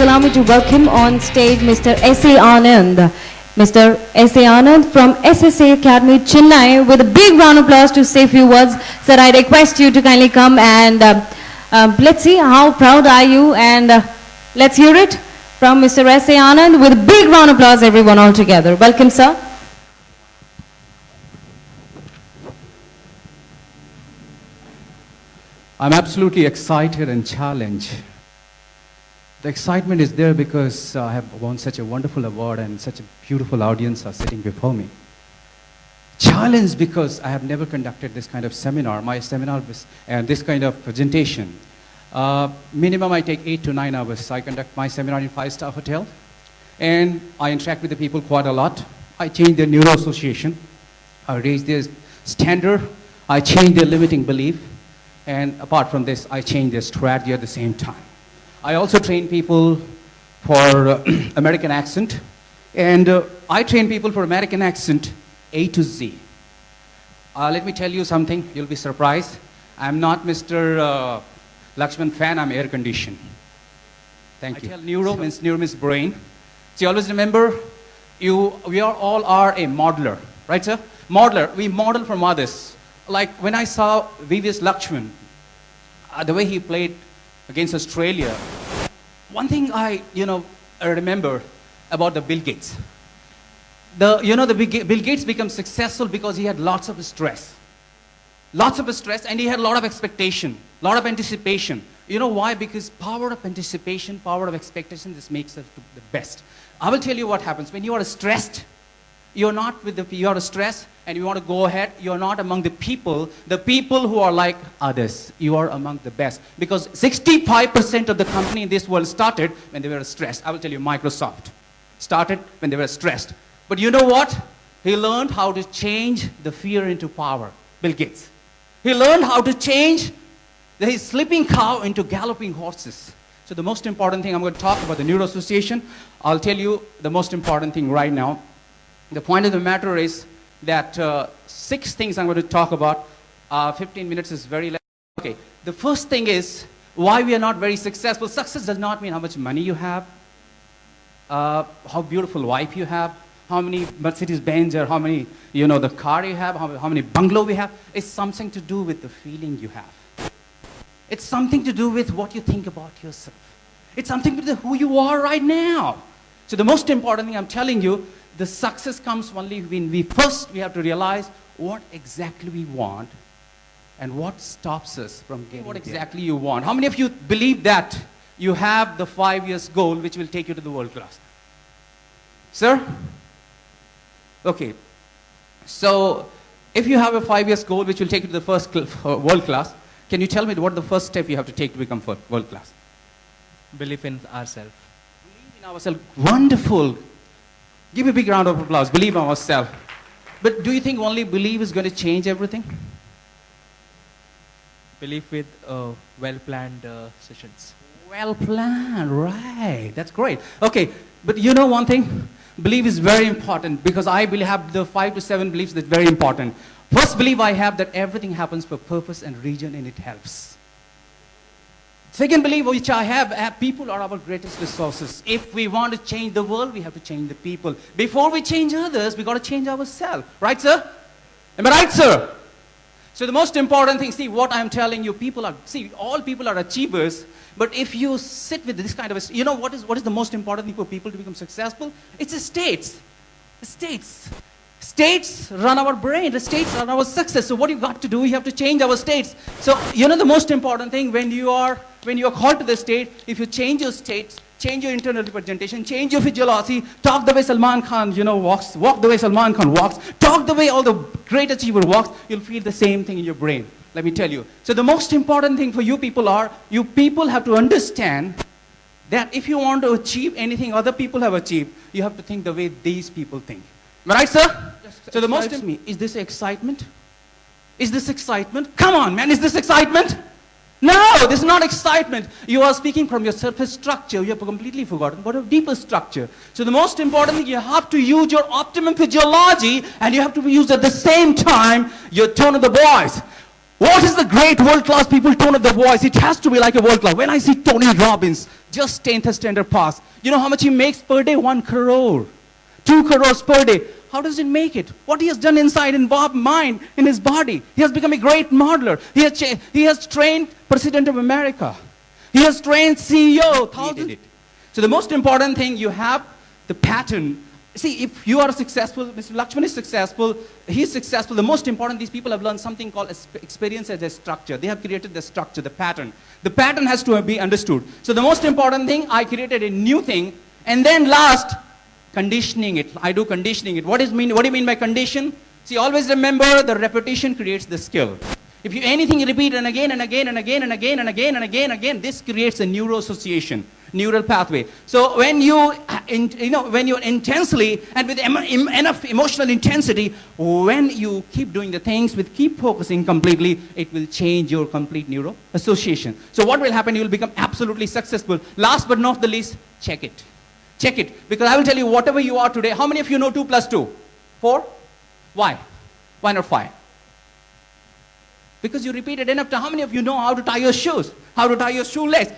please allow me to welcome on stage Mr. S.A. Anand. Mr. S.A. Anand from SSA Academy, Chennai, with a big round of applause to say a few words. Sir, I request you to kindly come and let's see how proud are you, and let's hear it from Mr. S.A. Anand with a big round of applause, everyone all together. Welcome, sir. I'm absolutely excited and challenged. The excitement is there because I have won such a wonderful award and such a beautiful audience are sitting before me. Challenged because I have never conducted this kind of seminar. My seminar was this kind of presentation. Minimum I take 8 to 9 hours. I conduct my seminar in 5-star hotel and I interact with the people quite a lot. I change their neuro association. I raise their standard. I change their limiting belief. And apart from this, I change their strategy at the same time. I also train people for American accent. And I train people for American accent A to Z. Let me tell you something, you'll be surprised. I'm not Mr. Lakshman fan, I'm air conditioned. Thank you. I tell neuro means brain. See, always remember, we are all a modeler, right sir? Modeler, we model from others. Like when I saw VVS Lakshman, the way he played against Australia, one thing I remember about the Bill Gates. Bill Gates became successful because he had lots of stress. Lots of stress, and he had a lot of expectation, a lot of anticipation. You know why? Because power of anticipation, power of expectation, this makes us the best. I will tell you what happens. When you are stressed, you're not with you are stressed and you want to go ahead, you're not among the people who are like others. You are among the best. Because 65% of the company in this world started when they were stressed. I will tell you, Microsoft started when they were stressed. But you know what? He learned how to change the fear into power. Bill Gates. He learned how to change his sleeping cow into galloping horses. So the most important thing, I'm going to talk about the neuro association. I'll tell you the most important thing right now. The point of the matter is that 6 things I'm going to talk about. 15 minutes is very less. Okay, the first thing is why we are not very successful. Success does not mean how much money you have, how beautiful wife you have, how many Mercedes-Benz or how many, the car you have, how many bungalow we have. It's something to do with the feeling you have. It's something to do with what you think about yourself. It's something to do with who you are right now. So the most important thing I'm telling you, the success comes only when we have to realize what exactly we want and what stops us from getting what exactly you want. How many of you believe that you have the 5 years goal which will take you to the world class? Sir? Okay. So if you have a 5 years goal which will take you to the first world class, can you tell me what the first step you have to take to become world class? Believe in ourselves. Believe in ourselves. Wonderful. Give a big round of applause. Believe in ourselves. But do you think only belief is going to change everything? Believe with well-planned sessions. Well-planned, right. That's great. Okay, but you know one thing? Belief is very important because I have the 5 to 7 beliefs that's very important. First belief I have that everything happens for purpose and reason and it helps. Second belief which I have, people are our greatest resources. If we want to change the world, we have to change the people. Before we change others, we got to change ourselves. Right, sir? Am I right, sir? So the most important thing, see what I'm telling you, all people are achievers, but if you sit with this kind of, what is the most important thing for people to become successful? It's the states. The states. States run our brain, the states run our success. So what you got to do, you have to change our states. So the most important thing when you are called to the state, if you change your states, change your internal representation, change your physiology, talk the way Salman Khan walks, walk the way Salman Khan walks, talk the way all the great achiever walks, you'll feel the same thing in your brain. Let me tell you. So the most important thing for you people have to understand that if you want to achieve anything other people have achieved, you have to think the way these people think. Am I right, sir? So the most is this excitement? Is this excitement? Come on, man, is this excitement? No, this is not excitement. You are speaking from your surface structure. You have completely forgotten what a deeper structure. So the most important thing, you have to use your optimum physiology and you have to use at the same time your tone of the voice. What is the great world-class people tone of the voice? It has to be like a world-class. When I see Tony Robbins, just 10th standard pass, you know how much he makes per day? 1 crore. 2 crores per day. How does it make it? What he has done inside in Bob's mind, in his body. He has become a great modeler. He has trained President of America. He has trained CEO. Thousands. So the most important thing, you have the pattern. See, if you are successful, Mr. Lakshman is successful, he's successful. The most important, these people have learned something called experience as a structure. They have created the structure, the pattern. The pattern has to be understood. So the most important thing, I created a new thing. And then last, conditioning it. I do conditioning it. What do you mean by condition? See, always remember the repetition creates the skill. If you anything repeat and again and again and again and again and again and again and again, this creates a neural association, neural pathway. So when when you're intensely and with enough emotional intensity, when you keep doing the things, keep focusing completely, it will change your complete neural association. So what will happen? You will become absolutely successful. Last but not the least, check it. Check it. Because I will tell you, whatever you are today, how many of you know 2 plus 2? 4? Why? Why not 5? Because you repeated enough time. How many of you know how to tie your shoes? How to tie your shoelace?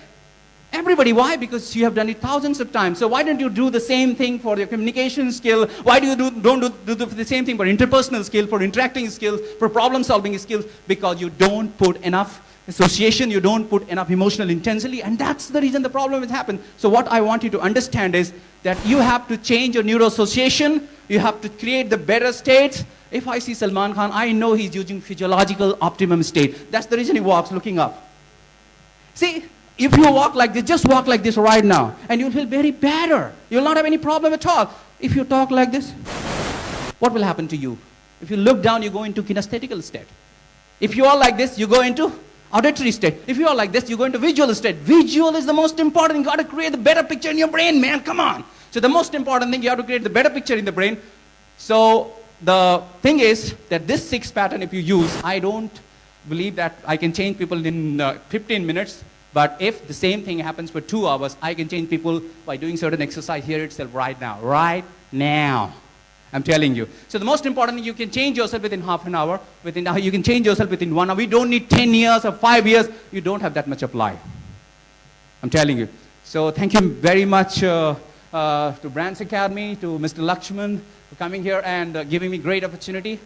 Everybody. Why? Because you have done it thousands of times. So why don't you do the same thing for your communication skill? Why do you don't do the same thing for interpersonal skill, for interacting skills, for problem solving skills? Because you don't put enough association, you don't put enough emotional intensity, and that's the reason the problem has happened. So what I want you to understand is that you have to change your neural association, you have to create the better states. If I see Salman Khan, I know he's using physiological optimum state. That's the reason he walks looking up. See, if you walk like this, just walk like this right now, and you'll feel very better. You'll not have any problem at all. If you talk like this, what will happen to you? If you look down, you go into kinesthetical state. If you are like this, you go into auditory state. If you are like this, you go into visual state. Visual is the most important. You got to create the better picture in your brain, man. Come on. So the most important thing, you have to create the better picture in the brain. So the thing is that this 6 pattern, if you use, I don't believe that I can change people in 15 minutes. But if the same thing happens for 2 hours, I can change people by doing certain exercise here itself right now. Right now. I'm telling you. So the most important thing, you can change yourself within half an hour. You can change yourself within 1 hour. We don't need 10 years or 5 years. You don't have that much of life. I'm telling you. So thank you very much to Brands Academy, to Mr. Lakshman for coming here and giving me great opportunity.